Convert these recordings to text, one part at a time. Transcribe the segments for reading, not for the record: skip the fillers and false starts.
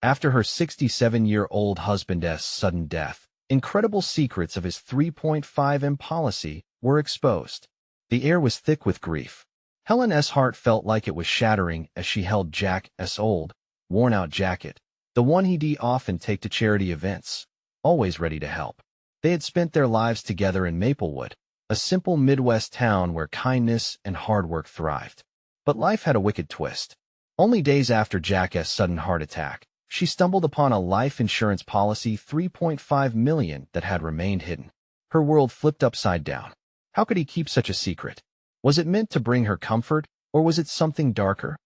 After her 67-year-old husband's sudden death, incredible secrets of his 3.5M policy were exposed. The air was thick with grief. Helen's heart felt like it was shattering as she held Jack's old, worn-out jacket, the one he'd often take to charity events, always ready to help. They had spent their lives together in Maplewood, a simple Midwest town where kindness and hard work thrived. But life had a wicked twist. Only days after Jack's sudden heart attack, she stumbled upon a life insurance policy $3.5 million that had remained hidden. Her world flipped upside down. How could he keep such a secret? Was it meant to bring her comfort, or was it something darker?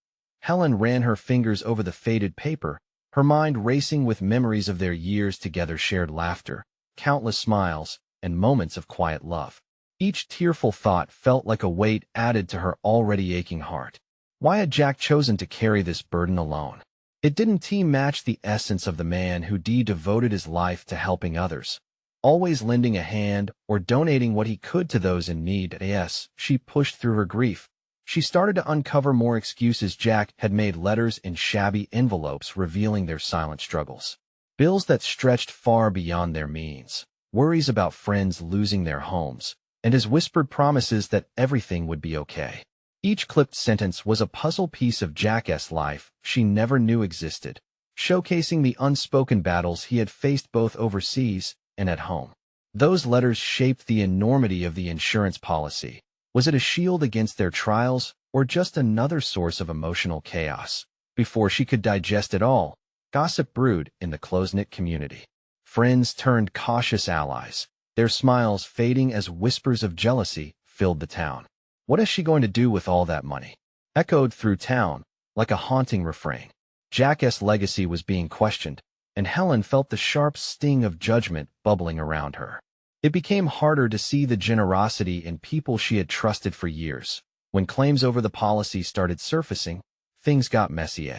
Helen ran her fingers over the faded paper, her mind racing with memories of their years together, shared laughter, countless smiles, and moments of quiet love. Each tearful thought felt like a weight added to her already aching heart. Why had Jack chosen to carry this burden alone? It didn't match the essence of the man who devoted his life to helping others, always lending a hand or donating what he could to those in need. Yes, she pushed through her grief. She started to uncover more excuses. Jack had made letters in shabby envelopes revealing their silent struggles, bills that stretched far beyond their means, worries about friends losing their homes, and his whispered promises that everything would be okay. Each clipped sentence was a puzzle piece of Jack's life she never knew existed, showcasing the unspoken battles he had faced both overseas and at home. Those letters shaped the enormity of the insurance policy. Was it a shield against their trials, or just another source of emotional chaos? Before she could digest it all, gossip brewed in the close-knit community. Friends turned cautious allies, their smiles fading as whispers of jealousy filled the town. What is she going to do with all that money? Echoed through town like a haunting refrain. Jack's legacy was being questioned, and Helen felt the sharp sting of judgment bubbling around her. It became harder to see the generosity in people she had trusted for years. When claims over the policy started surfacing, things got messy.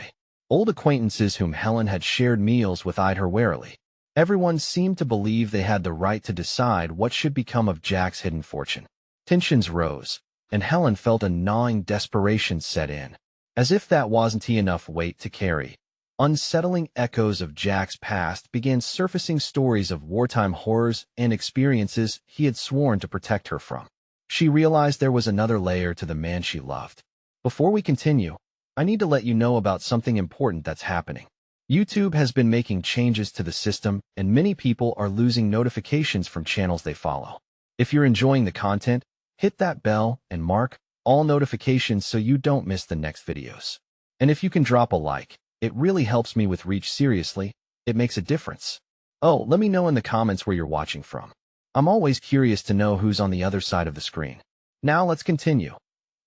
Old acquaintances whom Helen had shared meals with eyed her warily. Everyone seemed to believe they had the right to decide what should become of Jack's hidden fortune. Tensions rose, and Helen felt a gnawing desperation set in, as if that wasn't enough weight to carry. Unsettling echoes of Jack's past began surfacing, stories of wartime horrors and experiences he had sworn to protect her from. She realized there was another layer to the man she loved. Before we continue, I need to let you know about something important that's happening. YouTube has been making changes to the system, and many people are losing notifications from channels they follow. If you're enjoying the content, hit that bell and mark all notifications so you don't miss the next videos. And if you can drop a like, it really helps me with reach. Seriously, it makes a difference. Oh, let me know in the comments where you're watching from. I'm always curious to know who's on the other side of the screen. Now let's continue.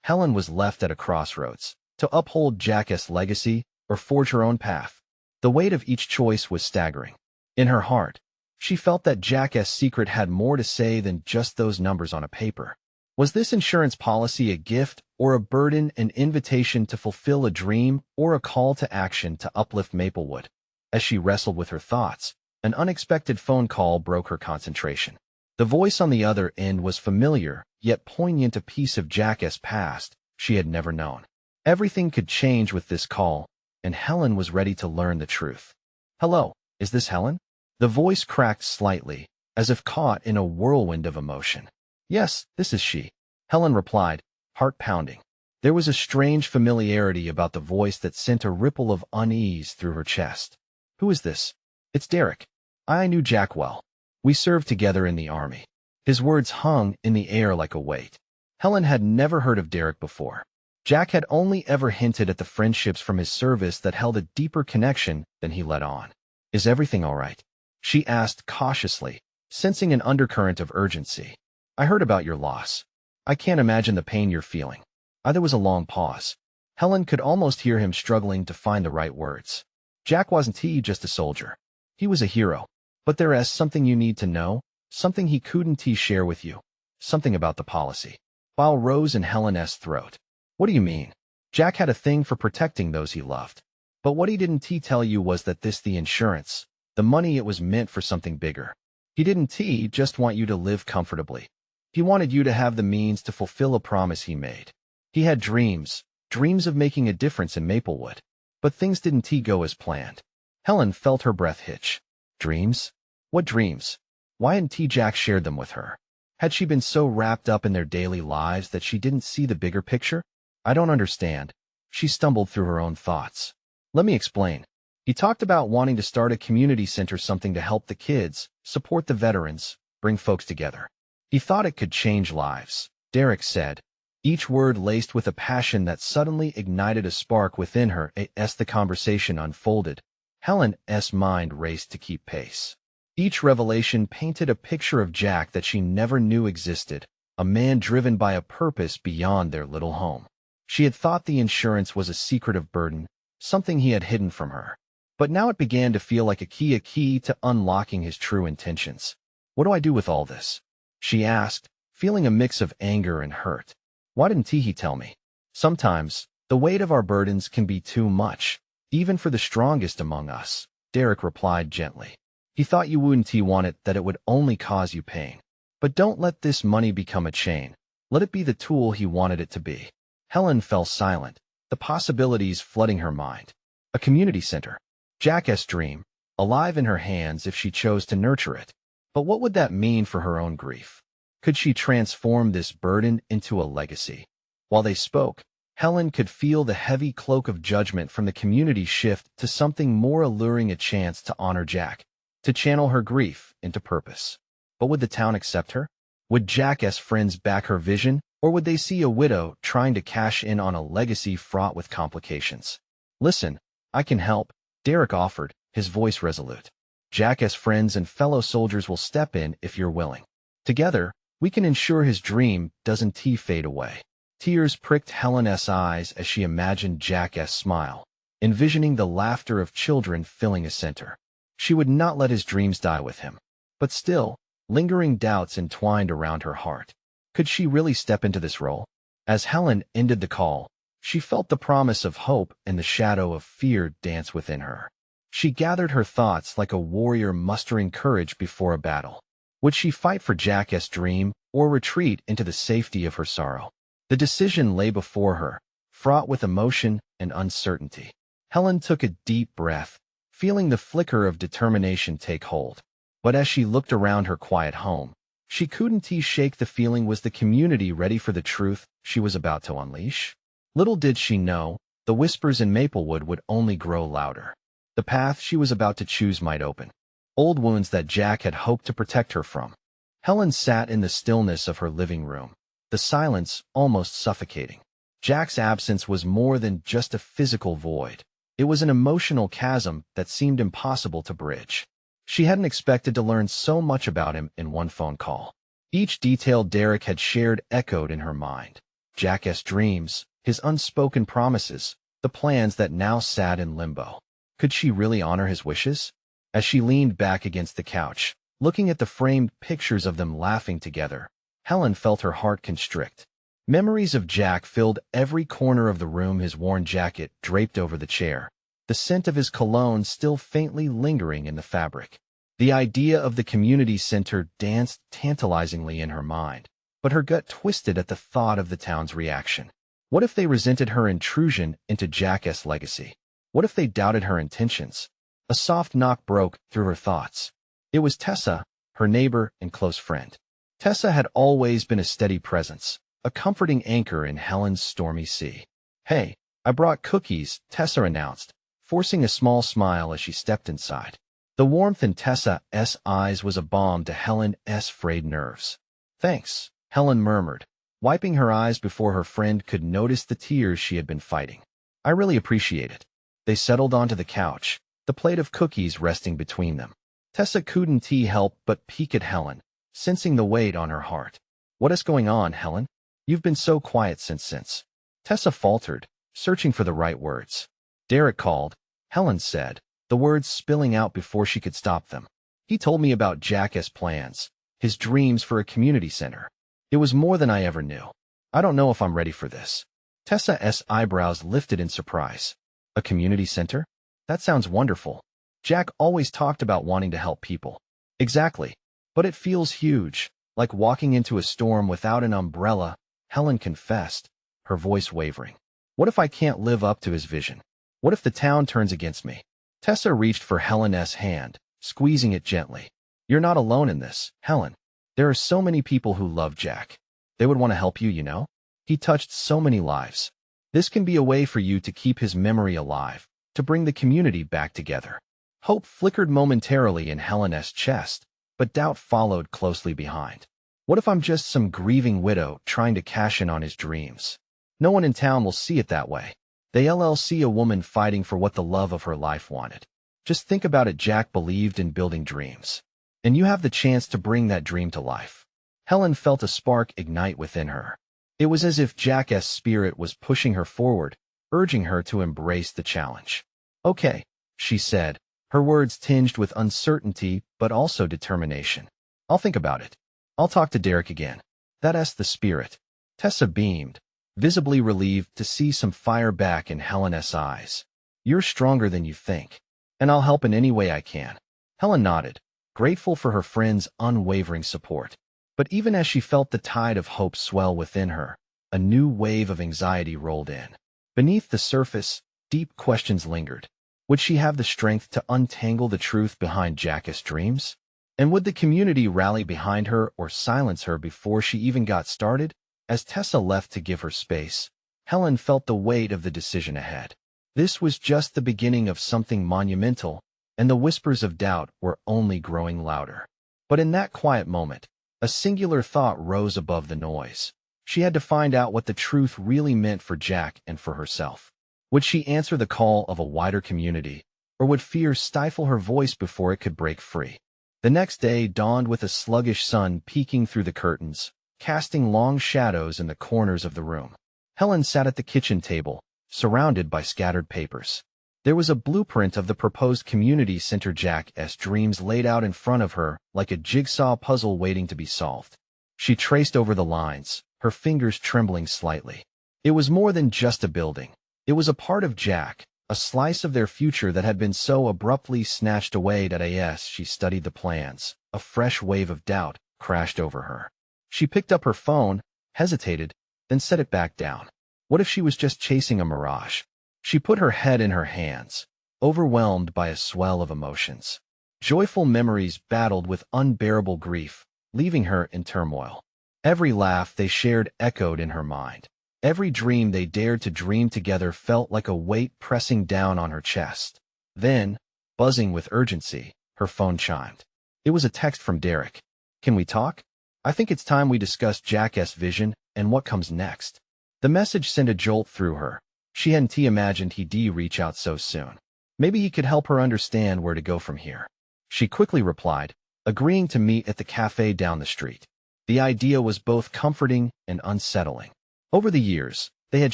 Helen was left at a crossroads, to uphold Jack's legacy or forge her own path. The weight of each choice was staggering. In her heart, she felt that Jack's secret had more to say than just those numbers on a paper. Was this insurance policy a gift or a burden, an invitation to fulfill a dream or a call to action to uplift Maplewood? As she wrestled with her thoughts, an unexpected phone call broke her concentration. The voice on the other end was familiar, yet poignant, a piece of Jack's past she had never known. Everything could change with this call, and Helen was ready to learn the truth. Hello, is this Helen? The voice cracked slightly, as if caught in a whirlwind of emotion. Yes, this is she, Helen replied, heart pounding. There was a strange familiarity about the voice that sent a ripple of unease through her chest. Who is this? It's Derek. I knew Jack well. We served together in the army. His words hung in the air like a weight. Helen had never heard of Derek before. Jack had only ever hinted at the friendships from his service that held a deeper connection than he let on. Is everything all right? She asked cautiously, sensing an undercurrent of urgency. I heard about your loss. I can't imagine the pain you're feeling. There was a long pause. Helen could almost hear him struggling to find the right words. Jack wasn't just a soldier. He was a hero. But there is something you need to know, something he couldn't share with you. Something about the policy. While rose in Helen's throat. What do you mean? Jack had a thing for protecting those he loved. But what he didn't tell you was that the insurance, the money, it was meant for something bigger. He didn't just want you to live comfortably. He wanted you to have the means to fulfill a promise he made. He had dreams of making a difference in Maplewood. But things didn't go as planned. Helen felt her breath hitch. Dreams? What dreams? Why hadn't Jack shared them with her? Had she been so wrapped up in their daily lives that she didn't see the bigger picture? I don't understand. She stumbled through her own thoughts. Let me explain. He talked about wanting to start a community center, something to help the kids, support the veterans, bring folks together. He thought it could change lives, Derek said, each word laced with a passion that suddenly ignited a spark within her. As the conversation unfolded, Helen's mind raced to keep pace. Each revelation painted a picture of Jack that she never knew existed, a man driven by a purpose beyond their little home. She had thought the insurance was a secretive burden, something he had hidden from her. But now it began to feel like a key to unlocking his true intentions. What do I do with all this? She asked, feeling a mix of anger and hurt. Why didn't he tell me? Sometimes, the weight of our burdens can be too much, even for the strongest among us, Derek replied gently. He thought you wouldn't want it, that it would only cause you pain. But don't let this money become a chain. Let it be the tool he wanted it to be. Helen fell silent, the possibilities flooding her mind. A community center. Jack's dream, alive in her hands if she chose to nurture it. But what would that mean for her own grief? Could she transform this burden into a legacy? While they spoke, Helen could feel the heavy cloak of judgment from the community shift to something more alluring, a chance to honor Jack, to channel her grief into purpose. But would the town accept her? Would Jack's friends back her vision, or would they see a widow trying to cash in on a legacy fraught with complications? Listen, I can help, Derek offered, his voice resolute. Jack's friends and fellow soldiers will step in if you're willing. Together, we can ensure his dream doesn't fade away. Tears pricked Helen's eyes as she imagined Jack's smile, envisioning the laughter of children filling a center. She would not let his dreams die with him. But still, lingering doubts entwined around her heart. Could she really step into this role? As Helen ended the call, she felt the promise of hope and the shadow of fear dance within her. She gathered her thoughts like a warrior mustering courage before a battle. Would she fight for Jack's dream or retreat into the safety of her sorrow? The decision lay before her, fraught with emotion and uncertainty. Helen took a deep breath, feeling the flicker of determination take hold. But as she looked around her quiet home, she couldn't shake the feeling. Was the community ready for the truth she was about to unleash? Little did she know, the whispers in Maplewood would only grow louder. The path she was about to choose might open old wounds that Jack had hoped to protect her from. Helen sat in the stillness of her living room, the silence almost suffocating. Jack's absence was more than just a physical void. It was an emotional chasm that seemed impossible to bridge. She hadn't expected to learn so much about him in one phone call. Each detail Derek had shared echoed in her mind. Jack's dreams, his unspoken promises, the plans that now sat in limbo. Could she really honor his wishes? As she leaned back against the couch, looking at the framed pictures of them laughing together, Helen felt her heart constrict. Memories of Jack filled every corner of the room, his worn jacket draped over the chair, the scent of his cologne still faintly lingering in the fabric. The idea of the community center danced tantalizingly in her mind, but her gut twisted at the thought of the town's reaction. What if they resented her intrusion into Jack's legacy? What if they doubted her intentions? A soft knock broke through her thoughts. It was Tessa, her neighbor and close friend. Tessa had always been a steady presence, a comforting anchor in Helen's stormy sea. "Hey, I brought cookies," Tessa announced, forcing a small smile as she stepped inside. The warmth in Tessa's eyes was a balm to Helen's frayed nerves. "Thanks," Helen murmured, wiping her eyes before her friend could notice the tears she had been fighting. "I really appreciate it." They settled onto the couch, the plate of cookies resting between them. Tessa couldn't help but peek at Helen, sensing the weight on her heart. "What is going on, Helen? You've been so quiet since." Tessa faltered, searching for the right words. "Derek called," Helen said, the words spilling out before she could stop them. "He told me about Jack's plans, his dreams for a community center. It was more than I ever knew. I don't know if I'm ready for this." Tessa's eyebrows lifted in surprise. "A community center? That sounds wonderful. Jack always talked about wanting to help people." "Exactly. But it feels huge, like walking into a storm without an umbrella," Helen confessed, her voice wavering. "What if I can't live up to his vision? What if the town turns against me?" Tessa reached for Helen's hand, squeezing it gently. You're not alone in this, Helen. There are so many people who love Jack. They would want to help you, you know? He touched so many lives. This can be a way for you to keep his memory alive, to bring the community back together. Hope flickered momentarily in Helen's chest, but doubt followed closely behind. What if I'm just some grieving widow trying to cash in on his dreams? No one in town will see it that way. They'll see a woman fighting for what the love of her life wanted. Just think about it. Jack believed in building dreams. And you have the chance to bring that dream to life. Helen felt a spark ignite within her. It was as if Jack's spirit was pushing her forward, urging her to embrace the challenge. Okay, she said, her words tinged with uncertainty but also determination. I'll think about it. I'll talk to Derek again. That's the spirit. Tessa beamed, visibly relieved to see some fire back in Helen's eyes. You're stronger than you think, and I'll help in any way I can. Helen nodded, grateful for her friend's unwavering support. But even as she felt the tide of hope swell within her, a new wave of anxiety rolled in. Beneath the surface, deep questions lingered. Would she have the strength to untangle the truth behind Jack's dreams? And would the community rally behind her or silence her before she even got started? As Tessa left to give her space, Helen felt the weight of the decision ahead. This was just the beginning of something monumental, and the whispers of doubt were only growing louder. But in that quiet moment, a singular thought rose above the noise. She had to find out what the truth really meant for Jack and for herself. Would she answer the call of a wider community, or would fear stifle her voice before it could break free? The next day dawned with a sluggish sun peeking through the curtains, casting long shadows in the corners of the room. Helen sat at the kitchen table, surrounded by scattered papers. There was a blueprint of the proposed community center. Jack's dreams laid out in front of her like a jigsaw puzzle waiting to be solved. She traced over the lines, her fingers trembling slightly. It was more than just a building. It was a part of Jack, a slice of their future that had been so abruptly snatched away. As she studied the plans, a fresh wave of doubt crashed over her. She picked up her phone, hesitated, then set it back down. What if she was just chasing a mirage? She put her head in her hands, overwhelmed by a swell of emotions. Joyful memories battled with unbearable grief, leaving her in turmoil. Every laugh they shared echoed in her mind. Every dream they dared to dream together felt like a weight pressing down on her chest. Then, buzzing with urgency, her phone chimed. It was a text from Derek. Can we talk? I think it's time we discuss Jack's vision and what comes next. The message sent a jolt through her. She hadn't imagined he'd reach out so soon. Maybe he could help her understand where to go from here. She quickly replied, agreeing to meet at the cafe down the street. The idea was both comforting and unsettling. Over the years, they had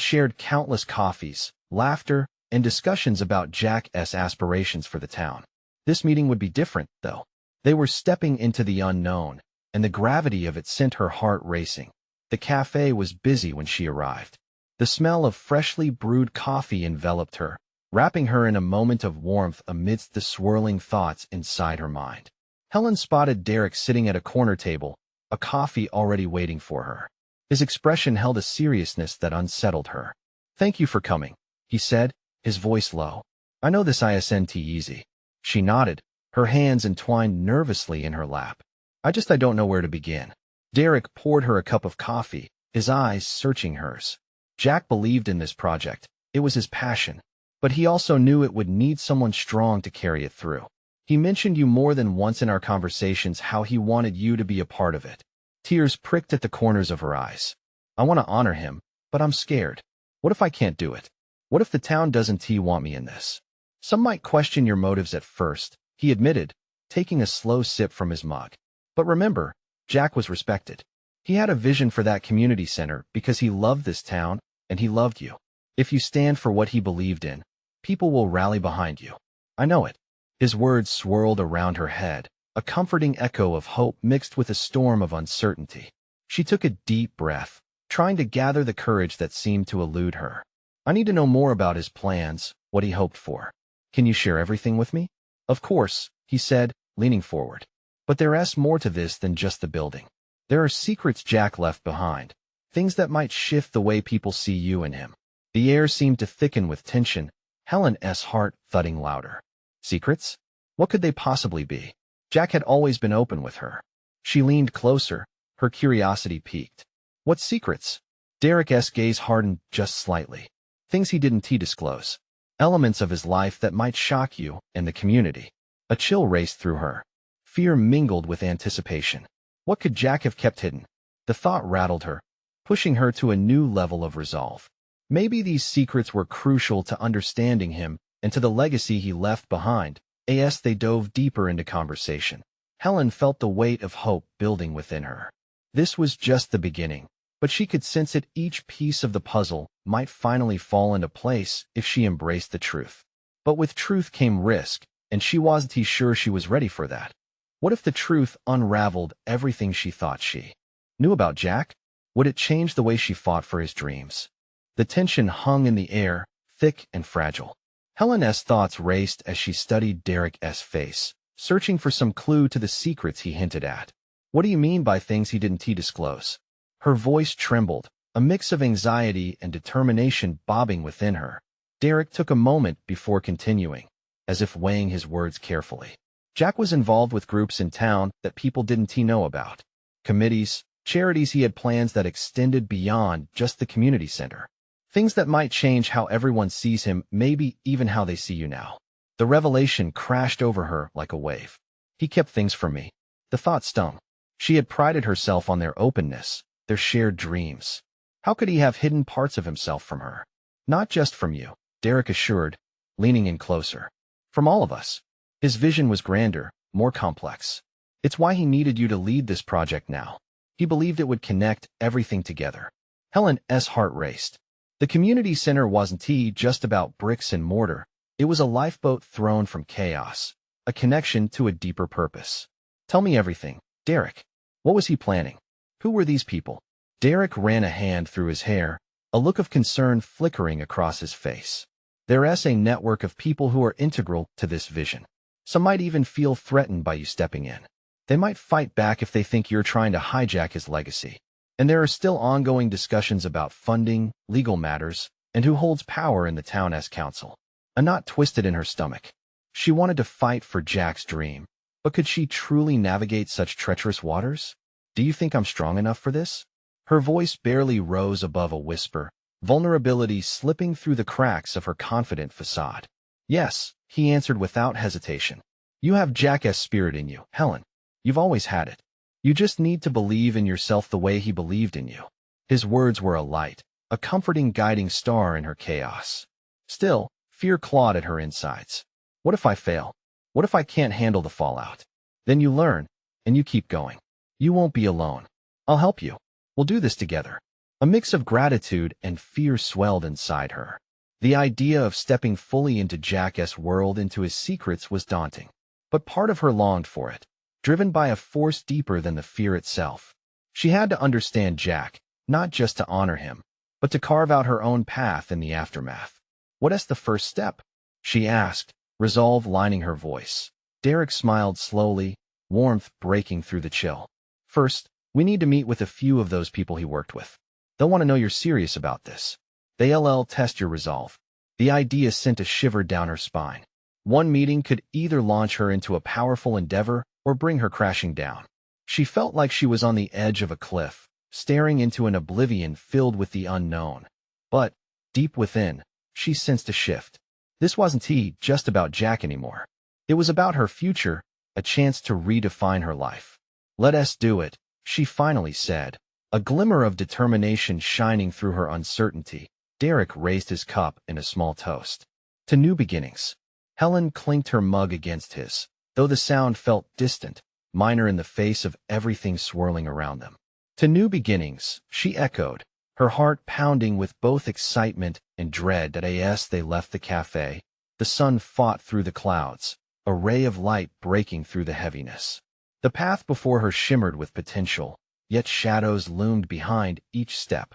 shared countless coffees, laughter, and discussions about Jack's aspirations for the town. This meeting would be different, though. They were stepping into the unknown, and the gravity of it sent her heart racing. The cafe was busy when she arrived. The smell of freshly brewed coffee enveloped her, wrapping her in a moment of warmth amidst the swirling thoughts inside her mind. Helen spotted Derek sitting at a corner table, a coffee already waiting for her. His expression held a seriousness that unsettled her. Thank you for coming, he said, his voice low. I know this isn't easy. She nodded, her hands entwined nervously in her lap. I don't know where to begin. Derek poured her a cup of coffee, his eyes searching hers. Jack believed in this project. It was his passion. But he also knew it would need someone strong to carry it through. He mentioned you more than once in our conversations, how he wanted you to be a part of it. Tears pricked at the corners of her eyes. I want to honor him, but I'm scared. What if I can't do it? What if the town doesn't want me in this? Some might question your motives at first, he admitted, taking a slow sip from his mug. But remember, Jack was respected. He had a vision for that community center because he loved this town, and he loved you. If you stand for what he believed in, people will rally behind you. I know it. His words swirled around her head, a comforting echo of hope mixed with a storm of uncertainty. She took a deep breath, trying to gather the courage that seemed to elude her. I need to know more about his plans, what he hoped for. Can you share everything with me? Of course, he said, leaning forward. But there's more to this than just the building. There are secrets Jack left behind, things that might shift the way people see you and him. The air seemed to thicken with tension, Helen's heart thudding louder. Secrets? What could they possibly be? Jack had always been open with her. She leaned closer, her curiosity piqued. What secrets? Derek's gaze hardened just slightly. Things he didn't disclose. Elements of his life that might shock you and the community. A chill raced through her. Fear mingled with anticipation. What could Jack have kept hidden? The thought rattled her, pushing her to a new level of resolve. Maybe these secrets were crucial to understanding him and to the legacy he left behind. As they dove deeper into conversation, Helen felt the weight of hope building within her. This was just the beginning, but she could sense that each piece of the puzzle might finally fall into place if she embraced the truth. But with truth came risk, and she wasn't sure she was ready for that. What if the truth unraveled everything she thought she knew about Jack? Would it change the way she fought for his dreams? The tension hung in the air, thick and fragile. Helen's thoughts raced as she studied Derek's face, searching for some clue to the secrets he hinted at. What do you mean by things he didn't disclose? Her voice trembled, a mix of anxiety and determination bobbing within her. Derek took a moment before continuing, as if weighing his words carefully. Jack was involved with groups in town that people didn't know about. Committees, charities. He had plans that extended beyond just the community center. Things that might change how everyone sees him, maybe even how they see you now. The revelation crashed over her like a wave. He kept things from me. The thought stung. She had prided herself on their openness, their shared dreams. How could he have hidden parts of himself from her? Not just from you, Derek assured, leaning in closer. From all of us. His vision was grander, more complex. It's why he needed you to lead this project now. He believed it would connect everything together. Helen's heart raced. The community center wasn't just about bricks and mortar. It was a lifeboat thrown from chaos, a connection to a deeper purpose. Tell me everything, Derek. What was he planning? Who were these people? Derek ran a hand through his hair, a look of concern flickering across his face. There's a network of people who are integral to this vision. Some might even feel threatened by you stepping in. They might fight back if they think you're trying to hijack his legacy. And there are still ongoing discussions about funding, legal matters, and who holds power in the town's council. A knot twisted in her stomach. She wanted to fight for Jack's dream, but could she truly navigate such treacherous waters? Do you think I'm strong enough for this? Her voice barely rose above a whisper, vulnerability slipping through the cracks of her confident facade. Yes, he answered without hesitation. You have Jack's spirit in you, Helen. You've always had it. You just need to believe in yourself the way he believed in you. His words were a light, a comforting guiding star in her chaos. Still, fear clawed at her insides. What if I fail? What if I can't handle the fallout? Then you learn, and you keep going. You won't be alone. I'll help you. We'll do this together. A mix of gratitude and fear swelled inside her. The idea of stepping fully into Jack's world, into his secrets, was daunting. But part of her longed for it, driven by a force deeper than the fear itself. She had to understand Jack, not just to honor him, but to carve out her own path in the aftermath. What's the first step? She asked, resolve lining her voice. Derek smiled slowly, warmth breaking through the chill. First, we need to meet with a few of those people he worked with. They'll want to know you're serious about this. They'll test your resolve. The idea sent a shiver down her spine. One meeting could either launch her into a powerful endeavor or bring her crashing down. She felt like she was on the edge of a cliff, staring into an oblivion filled with the unknown. But, deep within, she sensed a shift. This wasn't just about Jack anymore. It was about her future, a chance to redefine her life. Let us do it, she finally said, a glimmer of determination shining through her uncertainty. Derek raised his cup in a small toast. To new beginnings. Helen clinked her mug against his, though the sound felt distant, minor in the face of everything swirling around them. To new beginnings, she echoed, her heart pounding with both excitement and dread. As they left the cafe, the sun fought through the clouds, a ray of light breaking through the heaviness. The path before her shimmered with potential, yet shadows loomed behind each step.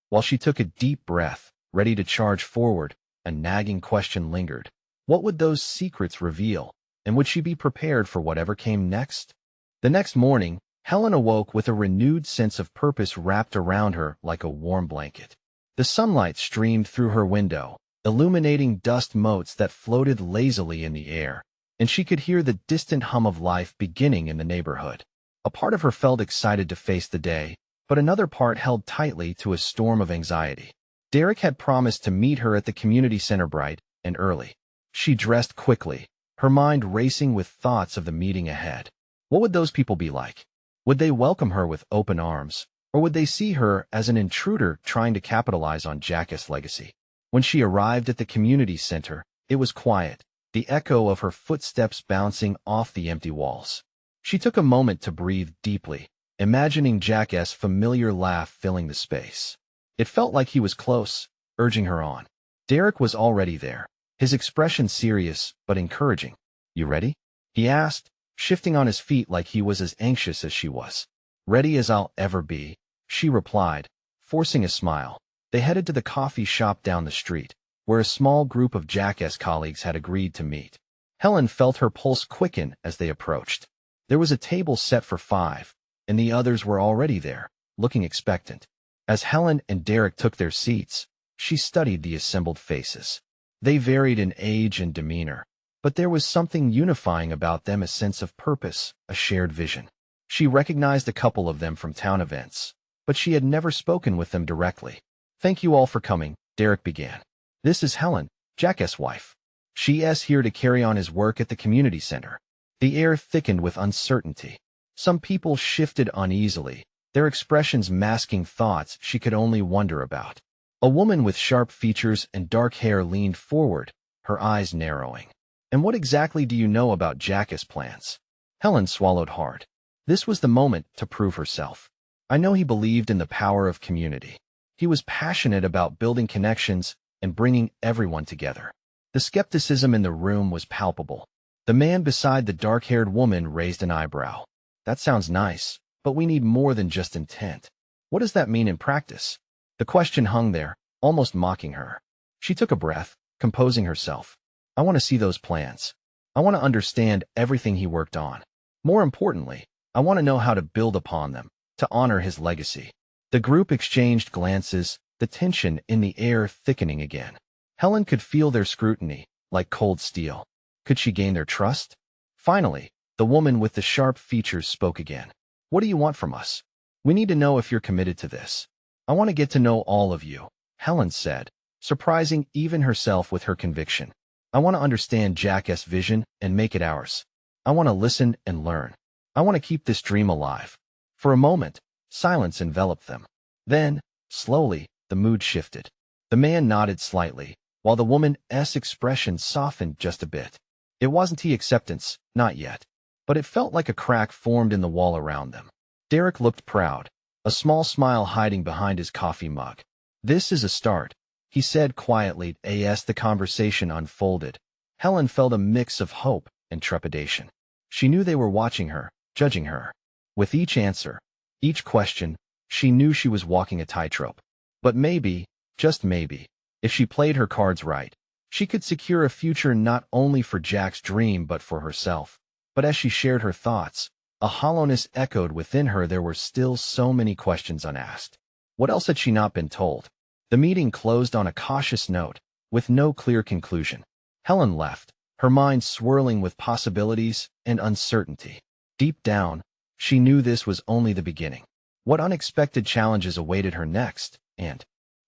While she took a deep breath, ready to charge forward, a nagging question lingered. What would those secrets reveal, and would she be prepared for whatever came next? The next morning, Helen awoke with a renewed sense of purpose wrapped around her like a warm blanket. The sunlight streamed through her window, illuminating dust motes that floated lazily in the air. and she could hear the distant hum of life beginning in the neighborhood. A part of her felt excited to face the day, but another part held tightly to a storm of anxiety. Derek had promised to meet her at the community center bright and early. She dressed quickly, her mind racing with thoughts of the meeting ahead. What would those people be like? Would they welcome her with open arms, or would they see her as an intruder trying to capitalize on Jack's legacy? When she arrived at the community center, it was quiet, the echo of her footsteps bouncing off the empty walls. She took a moment to breathe deeply, imagining Jack's familiar laugh filling the space. It felt like he was close, urging her on. Derek was already there, his expression serious but encouraging. "You ready?" he asked, shifting on his feet like he was as anxious as she was. "Ready as I'll ever be," she replied, forcing a smile. They headed to the coffee shop down the street, where a small group of Jack's colleagues had agreed to meet. Helen felt her pulse quicken as they approached. There was a table set for 5, and the others were already there, looking expectant. As Helen and Derek took their seats, she studied the assembled faces. They varied in age and demeanor, but there was something unifying about them, a sense of purpose, a shared vision. She recognized a couple of them from town events, but she had never spoken with them directly. "Thank you all for coming," Derek began. "This is Helen, Jack's wife. She's here to carry on his work at the community center." The air thickened with uncertainty. Some people shifted uneasily, their expressions masking thoughts she could only wonder about. A woman with sharp features and dark hair leaned forward, her eyes narrowing. "And what exactly do you know about Jack's plans?" Helen swallowed hard. This was the moment to prove herself. "I know he believed in the power of community. He was passionate about building connections and bringing everyone together." The skepticism in the room was palpable. The man beside the dark-haired woman raised an eyebrow. "That sounds nice, but we need more than just intent. What does that mean in practice?" The question hung there, almost mocking her. She took a breath, composing herself. "I want to see those plans. I want to understand everything he worked on. More importantly, I want to know how to build upon them, to honor his legacy." The group exchanged glances, the tension in the air thickening again. Helen could feel their scrutiny, like cold steel. Could she gain their trust? Finally, the woman with the sharp features spoke again. "What do you want from us? We need to know if you're committed to this." "I want to get to know all of you," Helen said, surprising even herself with her conviction. "I want to understand Jack's vision and make it ours. I want to listen and learn. I want to keep this dream alive." For a moment, silence enveloped them. Then, slowly, the mood shifted. The man nodded slightly, while the woman's expression softened just a bit. It wasn't acceptance, not yet, but it felt like a crack formed in the wall around them. Derek looked proud, a small smile hiding behind his coffee mug. "This is a start," he said quietly as the conversation unfolded. Helen felt a mix of hope and trepidation. She knew they were watching her, judging her. With each answer, each question, she knew she was walking a tightrope. But maybe, just maybe, if she played her cards right, she could secure a future not only for Jack's dream but for herself. But as she shared her thoughts, a hollowness echoed within her. There were still so many questions unasked. What else had she not been told? The meeting closed on a cautious note, with no clear conclusion. Helen left, her mind swirling with possibilities and uncertainty. Deep down, she knew this was only the beginning. What unexpected challenges awaited her next, and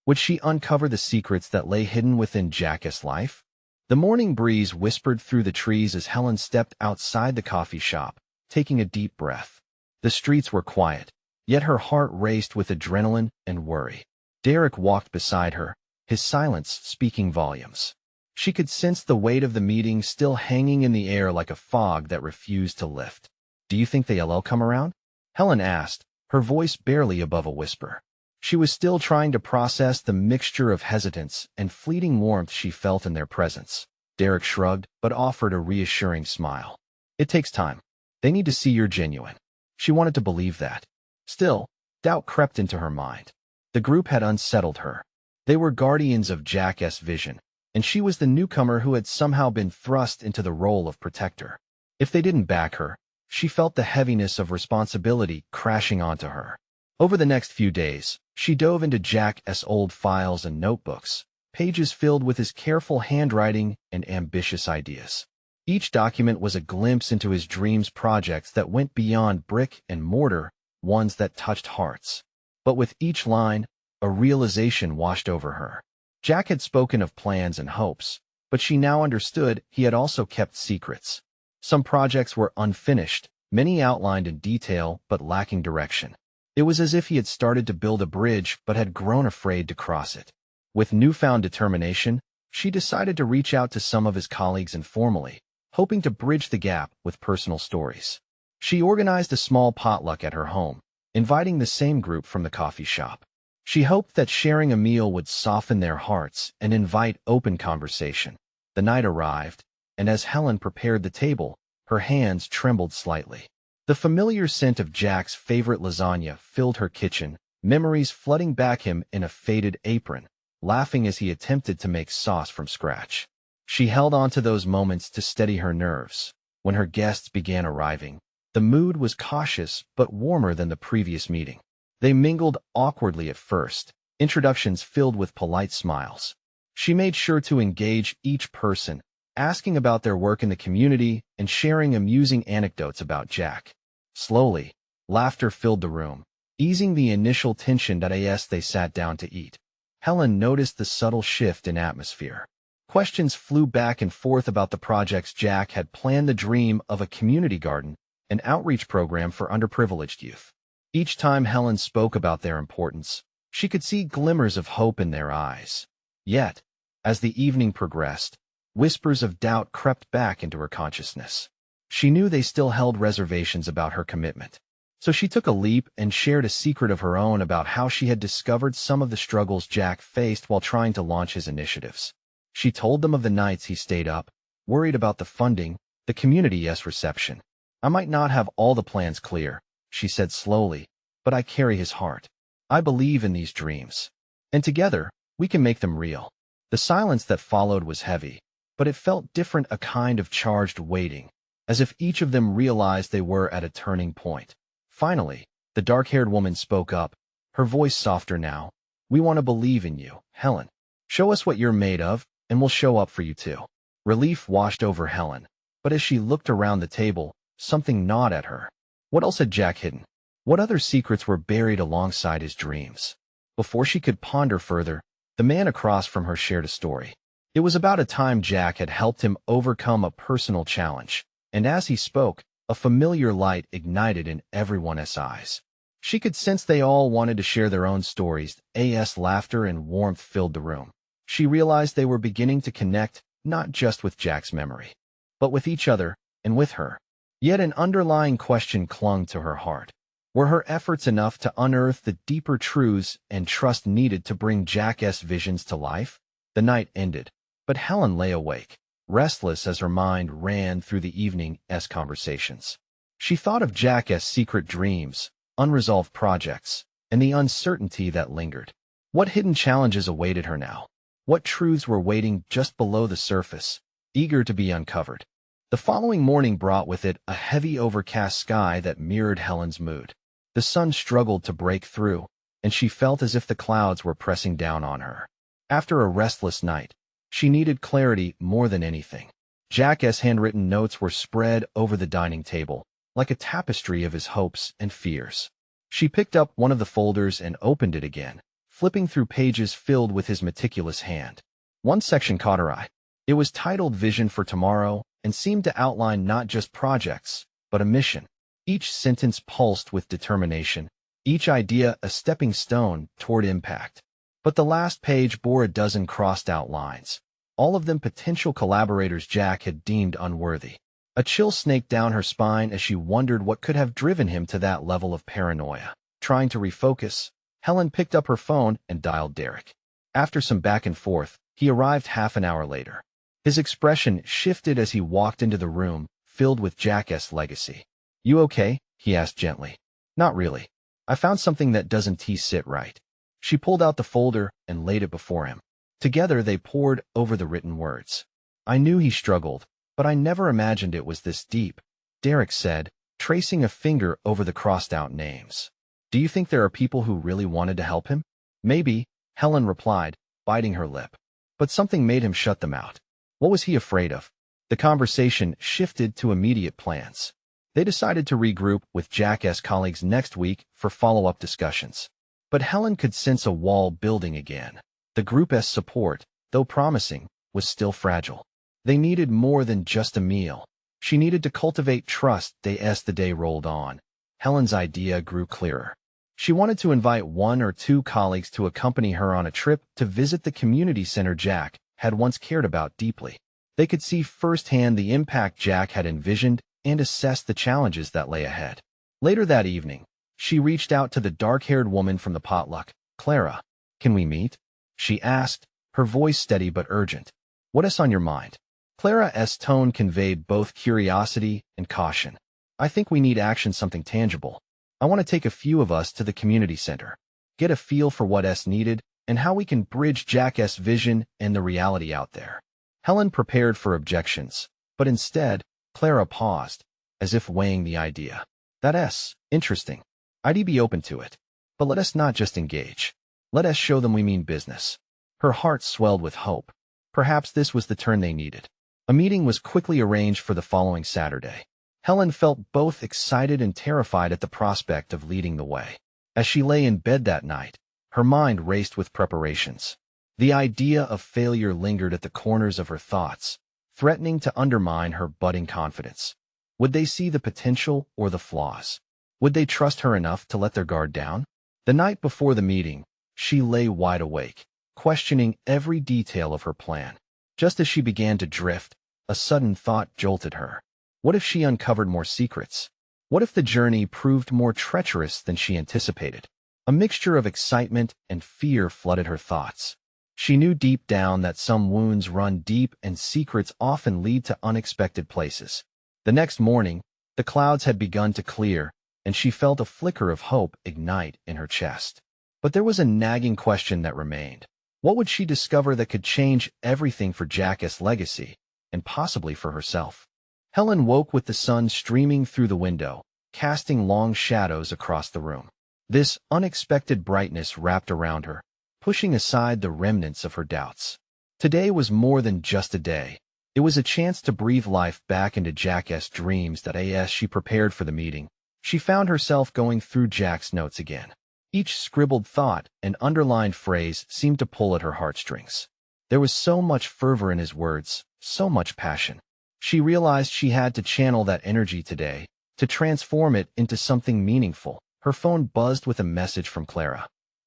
would she uncover the secrets that lay hidden within Jack's life? The morning breeze whispered through the trees as Helen stepped outside the coffee shop, taking a deep breath. The streets were quiet, yet her heart raced with adrenaline and worry. Derek walked beside her, his silence speaking volumes. She could sense the weight of the meeting still hanging in the air like a fog that refused to lift. "Do you think they'll come around?" Helen asked, her voice barely above a whisper. She was still trying to process the mixture of hesitance and fleeting warmth she felt in their presence. Derek shrugged, but offered a reassuring smile. "It takes time. They need to see you're genuine." She wanted to believe that. Still, doubt crept into her mind. The group had unsettled her. They were guardians of Jack's vision, and she was the newcomer who had somehow been thrust into the role of protector. If they didn't back her, she felt the heaviness of responsibility crashing onto her. Over the next few days, she dove into Jack's old files and notebooks, pages filled with his careful handwriting and ambitious ideas. Each document was a glimpse into his dreams projects that went beyond brick and mortar, ones that touched hearts. But with each line, a realization washed over her. Jack had spoken of plans and hopes, but she now understood he had also kept secrets. Some projects were unfinished, many outlined in detail but lacking direction. It was as if he had started to build a bridge but had grown afraid to cross it. With newfound determination, she decided to reach out to some of his colleagues informally, hoping to bridge the gap with personal stories. She organized a small potluck at her home, inviting the same group from the coffee shop. She hoped that sharing a meal would soften their hearts and invite open conversation. The night arrived, and as Helen prepared the table, her hands trembled slightly. The familiar scent of Jack's favorite lasagna filled her kitchen, memories flooding back him in a faded apron, laughing as he attempted to make sauce from scratch. She held on to those moments to steady her nerves. When her guests began arriving, the mood was cautious but warmer than the previous meeting. They mingled awkwardly at first, introductions filled with polite smiles. She made sure to engage each person, asking about their work in the community and sharing amusing anecdotes about Jack. Slowly, laughter filled the room, easing the initial tension as they sat down to eat. Helen noticed the subtle shift in atmosphere. Questions flew back and forth about the projects Jack had planned, the dream of a community garden, an outreach program for underprivileged youth. Each time Helen spoke about their importance, she could see glimmers of hope in their eyes. Yet, as the evening progressed, whispers of doubt crept back into her consciousness. She knew they still held reservations about her commitment. So she took a leap and shared a secret of her own about how she had discovered some of the struggles Jack faced while trying to launch his initiatives. She told them of the nights he stayed up, worried about the funding, the community's reception. "I might not have all the plans clear," she said slowly, "but I carry his heart. I believe in these dreams. And together, we can make them real." The silence that followed was heavy, but it felt different, a kind of charged waiting, as if each of them realized they were at a turning point. Finally, the dark-haired woman spoke up, her voice softer now. "We want to believe in you, Helen. Show us what you're made of, and we'll show up for you too." Relief washed over Helen, but as she looked around the table, something gnawed at her. What else had Jack hidden? What other secrets were buried alongside his dreams? Before she could ponder further, the man across from her shared a story. It was about a time Jack had helped him overcome a personal challenge, and as he spoke, a familiar light ignited in everyone's eyes. She could sense they all wanted to share their own stories. Laughter and warmth filled the room. She realized they were beginning to connect, not just with Jack's memory, but with each other and with her. Yet an underlying question clung to her heart. Were her efforts enough to unearth the deeper truths and trust needed to bring Jack's visions to life? The night ended, but Helen lay awake, restless as her mind ran through the evening's conversations. She thought of Jack's secret dreams, unresolved projects, and the uncertainty that lingered. What hidden challenges awaited her now? What truths were waiting just below the surface, eager to be uncovered? The following morning brought with it a heavy overcast sky that mirrored Helen's mood. The sun struggled to break through, and she felt as if the clouds were pressing down on her. After a restless night, she needed clarity more than anything. Jack's handwritten notes were spread over the dining table, like a tapestry of his hopes and fears. She picked up one of the folders and opened it again, flipping through pages filled with his meticulous hand. One section caught her eye. It was titled Vision for Tomorrow and seemed to outline not just projects, but a mission. Each sentence pulsed with determination, each idea a stepping stone toward impact. But the last page bore a dozen crossed-out lines, all of them potential collaborators Jack had deemed unworthy. A chill snaked down her spine as she wondered what could have driven him to that level of paranoia. Trying to refocus, Helen picked up her phone and dialed Derek. After some back and forth, he arrived half an hour later. His expression shifted as he walked into the room, filled with Jack's legacy. "You okay?" he asked gently. "Not really. I found something that doesn't sit right." She pulled out the folder and laid it before him. Together they pored over the written words. "I knew he struggled, but I never imagined it was this deep," Derek said, tracing a finger over the crossed-out names. "Do you think there are people who really wanted to help him?" "Maybe," Helen replied, biting her lip. But something made him shut them out. What was he afraid of? The conversation shifted to immediate plans. They decided to regroup with Jack's colleagues next week for follow-up discussions. But Helen could sense a wall building again. The group's support, though promising, was still fragile. They needed more than just a meal. She needed to cultivate trust as the day rolled on. Helen's idea grew clearer. She wanted to invite 1 or 2 colleagues to accompany her on a trip to visit the community center Jack had once cared about deeply. They could see firsthand the impact Jack had envisioned and assess the challenges that lay ahead. Later that evening, she reached out to the dark-haired woman from the potluck. "Clara, can we meet?" she asked, her voice steady but urgent. "What's on your mind?" Clara's tone conveyed both curiosity and caution. "I think we need action, something tangible. I want to take a few of us to the community center, get a feel for what's needed and how we can bridge Jack's vision and the reality out there." Helen prepared for objections, but instead, Clara paused, as if weighing the idea. "That's interesting. I'd be open to it. But let us not just engage. Let us show them we mean business." Her heart swelled with hope. Perhaps this was the turn they needed. A meeting was quickly arranged for the following Saturday. Helen felt both excited and terrified at the prospect of leading the way. As she lay in bed that night, her mind raced with preparations. The idea of failure lingered at the corners of her thoughts, threatening to undermine her budding confidence. Would they see the potential or the flaws? Would they trust her enough to let their guard down? The night before the meeting, she lay wide awake, questioning every detail of her plan. Just as she began to drift, a sudden thought jolted her. What if she uncovered more secrets? What if the journey proved more treacherous than she anticipated? A mixture of excitement and fear flooded her thoughts. She knew deep down that some wounds run deep and secrets often lead to unexpected places. The next morning, the clouds had begun to clear, and she felt a flicker of hope ignite in her chest. But there was a nagging question that remained. What would she discover that could change everything for Jack's legacy, and possibly for herself? Helen woke with the sun streaming through the window, casting long shadows across the room. This unexpected brightness wrapped around her, pushing aside the remnants of her doubts. Today was more than just a day. It was a chance to breathe life back into Jack's dreams. As she prepared for the meeting, she found herself going through Jack's notes again. Each scribbled thought and underlined phrase seemed to pull at her heartstrings. There was so much fervor in his words, so much passion. She realized she had to channel that energy today, to transform it into something meaningful. Her phone buzzed with a message from Clara.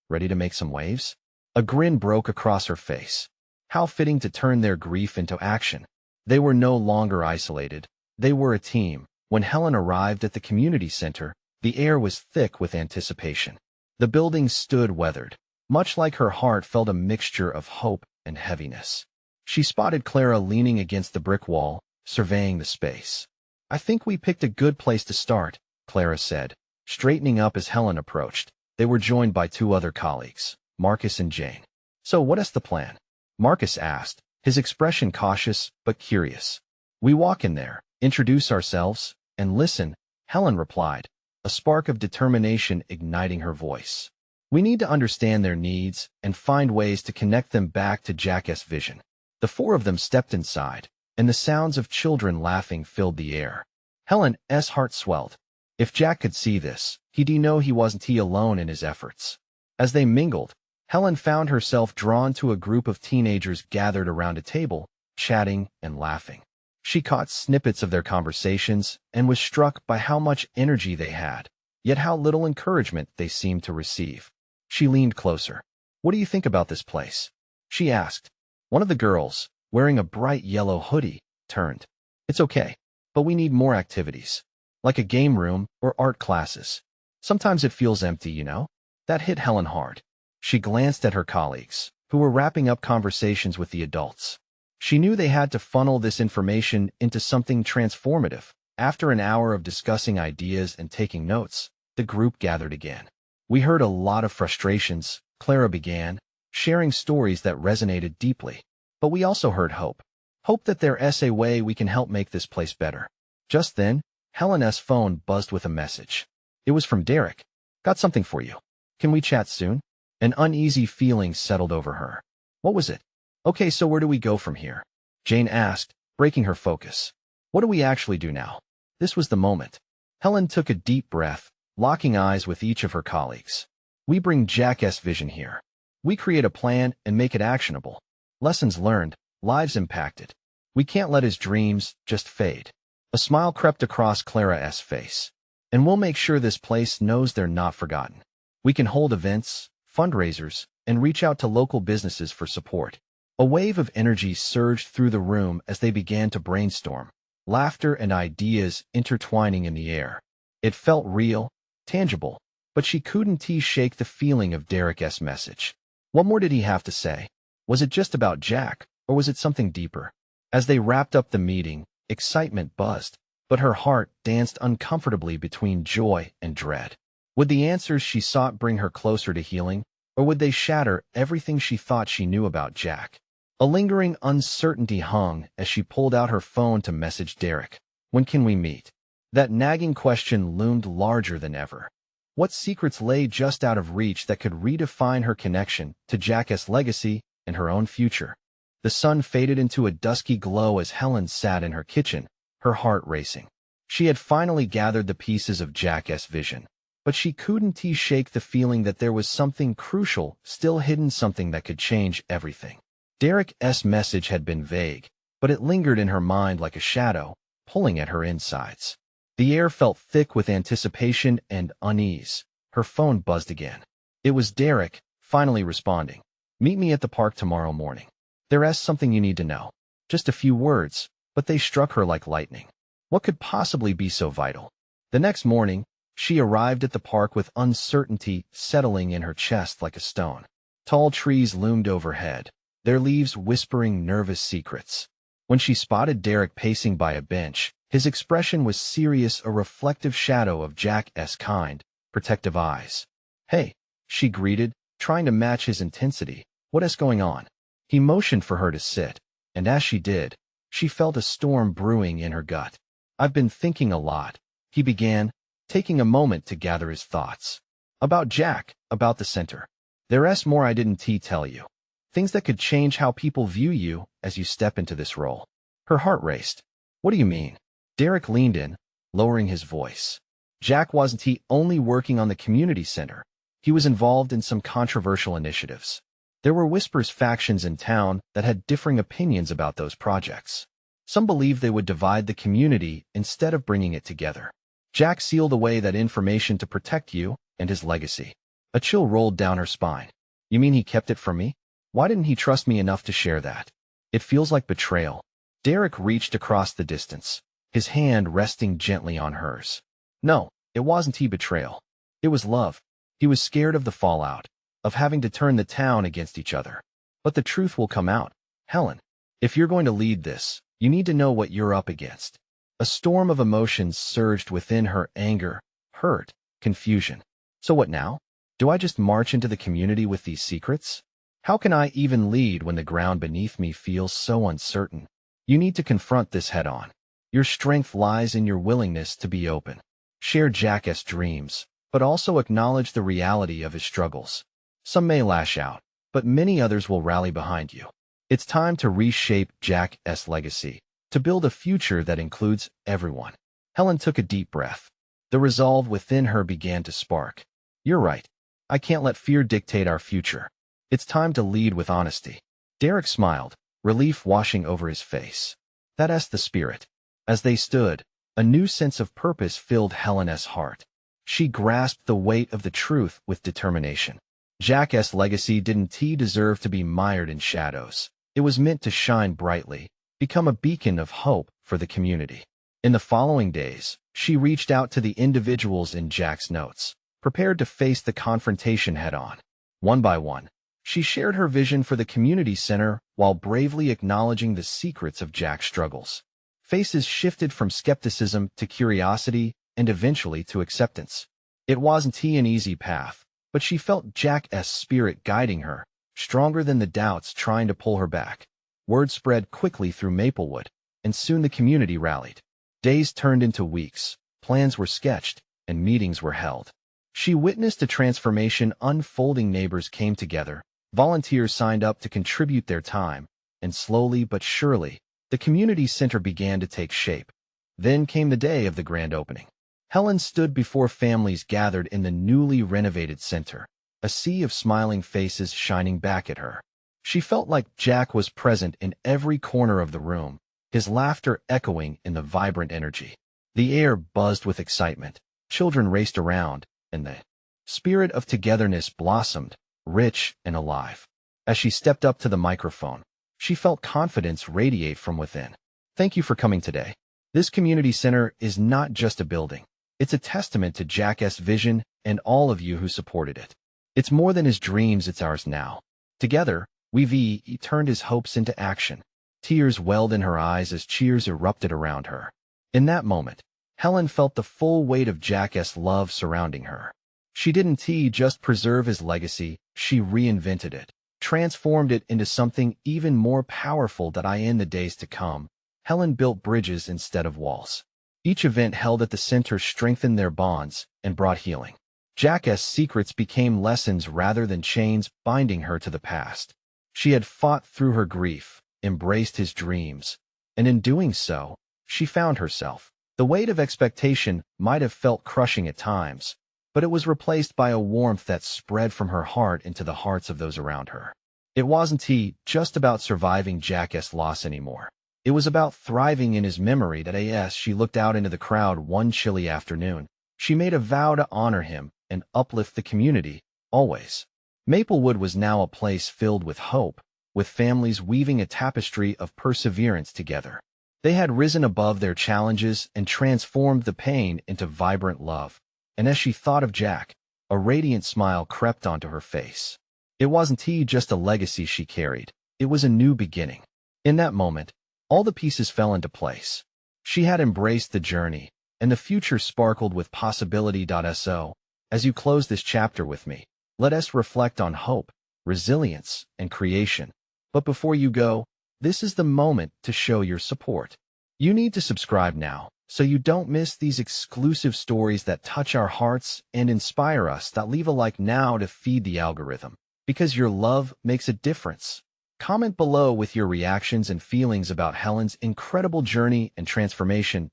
"Ready to make some waves?" A grin broke across her face. How fitting to turn their grief into action. They were no longer isolated. They were a team. When Helen arrived at the community center, the air was thick with anticipation. The building stood weathered. Much like her heart felt a mixture of hope and heaviness. She spotted Clara leaning against the brick wall, surveying the space. "I think we picked a good place to start," Clara said, straightening up as Helen approached. They were joined by 2 other colleagues, Marcus and Jane. "So what's the plan?" Marcus asked, his expression cautious but curious. "We walk in there, introduce ourselves, and listen," Helen replied, a spark of determination igniting her voice. "We need to understand their needs and find ways to connect them back to Jack's vision." The 4 of them stepped inside, and the sounds of children laughing filled the air. Helen's heart swelled. If Jack could see this, he'd know he wasn't alone in his efforts. As they mingled, Helen found herself drawn to a group of teenagers gathered around a table, chatting and laughing. She caught snippets of their conversations and was struck by how much energy they had, yet how little encouragement they seemed to receive. She leaned closer. "What do you think about this place?" she asked. One of the girls, wearing a bright yellow hoodie, turned. "It's okay, but we need more activities, like a game room or art classes. Sometimes it feels empty, you know?" That hit Helen hard. She glanced at her colleagues, who were wrapping up conversations with the adults. She knew they had to funnel this information into something transformative. After an hour of discussing ideas and taking notes, the group gathered again. "We heard a lot of frustrations," Clara began, sharing stories that resonated deeply. "But we also heard hope. Hope that there's a way we can help make this place better." Just then, Helen's phone buzzed with a message. It was from Derek. "Got something for you. Can we chat soon?" An uneasy feeling settled over her. What was it? "Okay, so where do we go from here?" Jane asked, breaking her focus. What do we actually do now? This was the moment. Helen took a deep breath, locking eyes with each of her colleagues. We bring Jack's vision here. We create a plan and make it actionable. Lessons learned, lives impacted. We can't let his dreams just fade. A smile crept across Clara's face. And we'll make sure this place knows they're not forgotten. We can hold events, fundraisers, and reach out to local businesses for support. A wave of energy surged through the room as they began to brainstorm, laughter and ideas intertwining in the air. It felt real, tangible, but she couldn't shake the feeling of Derek's message. What more did he have to say? Was it just about Jack, or was it something deeper? As they wrapped up the meeting, excitement buzzed, but her heart danced uncomfortably between joy and dread. Would the answers she sought bring her closer to healing, or would they shatter everything she thought she knew about Jack? A lingering uncertainty hung as she pulled out her phone to message Derek. When can we meet? That nagging question loomed larger than ever. What secrets lay just out of reach that could redefine her connection to Jack's legacy and her own future? The sun faded into a dusky glow as Helen sat in her kitchen, her heart racing. She had finally gathered the pieces of Jack's vision, but she couldn't shake the feeling that there was something crucial still hidden, something that could change everything. Derek's message had been vague, but it lingered in her mind like a shadow, pulling at her insides. The air felt thick with anticipation and unease. Her phone buzzed again. It was Derek, finally responding. Meet me at the park tomorrow morning. There's something you need to know. Just a few words, but they struck her like lightning. What could possibly be so vital? The next morning, she arrived at the park with uncertainty settling in her chest like a stone. Tall trees loomed overhead, their leaves whispering nervous secrets. When she spotted Derek pacing by a bench, his expression was serious, a reflective shadow of Jack's kind, protective eyes. Hey, she greeted, trying to match his intensity. What is going on? He motioned for her to sit, and as she did, she felt a storm brewing in her gut. I've been thinking a lot, he began, taking a moment to gather his thoughts. About Jack, about the center. There's more I didn't tell you. Things that could change how people view you as you step into this role. Her heart raced. What do you mean? Derek leaned in, lowering his voice. Jack wasn't only working on the community center. He was involved in some controversial initiatives. There were whispers factions in town that had differing opinions about those projects. Some believed they would divide the community instead of bringing it together. Jack sealed away that information to protect you and his legacy. A chill rolled down her spine. You mean he kept it from me? Why didn't he trust me enough to share that? It feels like betrayal. Derek reached across the distance, his hand resting gently on hers. No, it wasn't betrayal. It was love. He was scared of the fallout, of having to turn the town against each other. But the truth will come out. Helen, if you're going to lead this, you need to know what you're up against. A storm of emotions surged within her: anger, hurt, confusion. So what now? Do I just march into the community with these secrets? How can I even lead when the ground beneath me feels so uncertain? You need to confront this head on. Your strength lies in your willingness to be open. Share Jack's dreams, but also acknowledge the reality of his struggles. Some may lash out, but many others will rally behind you. It's time to reshape Jack's legacy, to build a future that includes everyone. Helen took a deep breath. The resolve within her began to spark. You're right. I can't let fear dictate our future. It's time to lead with honesty. Derek smiled, relief washing over his face. That's the spirit. As they stood, a new sense of purpose filled Helen's heart. She grasped the weight of the truth with determination. Jack's legacy didn't deserve to be mired in shadows. It was meant to shine brightly, become a beacon of hope for the community. In the following days, she reached out to the individuals in Jack's notes, prepared to face the confrontation head-on. One by one, she shared her vision for the community center while bravely acknowledging the secrets of Jack's struggles. Faces shifted from skepticism to curiosity and eventually to acceptance. It wasn't an easy path, but she felt Jack's spirit guiding her, stronger than the doubts trying to pull her back. Word spread quickly through Maplewood, and soon the community rallied. Days turned into weeks, plans were sketched, and meetings were held. She witnessed a transformation unfolding. Neighbors came together, volunteers signed up to contribute their time, and slowly but surely, the The community center began to take shape. Then came the day of the grand opening. Helen stood before families gathered in the newly renovated center, a sea of smiling faces shining back at her. She felt like Jack was present in every corner of the room, his laughter echoing in the vibrant energy. The air buzzed with excitement. Children raced around, and the spirit of togetherness blossomed, rich and alive. As she stepped up to the microphone, she felt confidence radiate from within. Thank you for coming today. This community center is not just a building. It's a testament to Jack's vision and all of you who supported it. It's more than his dreams, it's ours now. Together, he turned his hopes into action. Tears welled in her eyes as cheers erupted around her. In that moment, Helen felt the full weight of Jack's love surrounding her. She didn't just preserve his legacy, she reinvented it, transformed it into something even more powerful that in the days to come. Helen built bridges instead of walls. Each event held at the center strengthened their bonds and brought healing. Jack's secrets became lessons rather than chains binding her to the past. She had fought through her grief, embraced his dreams, and in doing so, she found herself. The weight of expectation might have felt crushing at times, but it was replaced by a warmth that spread from her heart into the hearts of those around her. It wasn't just about surviving Jack's loss anymore. It was about thriving in his memory. As she looked out into the crowd one chilly afternoon, she made a vow to honor him and uplift the community, always. Maplewood was now a place filled with hope, with families weaving a tapestry of perseverance together. They had risen above their challenges and transformed the pain into vibrant love. And as she thought of Jack, a radiant smile crept onto her face. It wasn't just a legacy she carried, it was a new beginning. In that moment, all the pieces fell into place. She had embraced the journey, and the future sparkled with possibility. So, as you close this chapter with me, let us reflect on hope, resilience, and creation. But before you go, this is the moment to show your support. You need to subscribe now, so you don't miss these exclusive stories that touch our hearts and inspire us. Leave a like now to feed the algorithm, because your love makes a difference. Comment below with your reactions and feelings about Helen's incredible journey and transformation.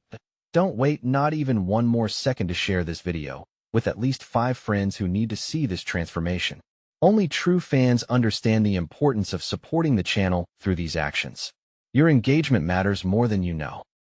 Don't wait not even one more second to share this video with at least 5 friends who need to see this transformation. Only true fans understand the importance of supporting the channel through these actions. Your engagement matters more than you know.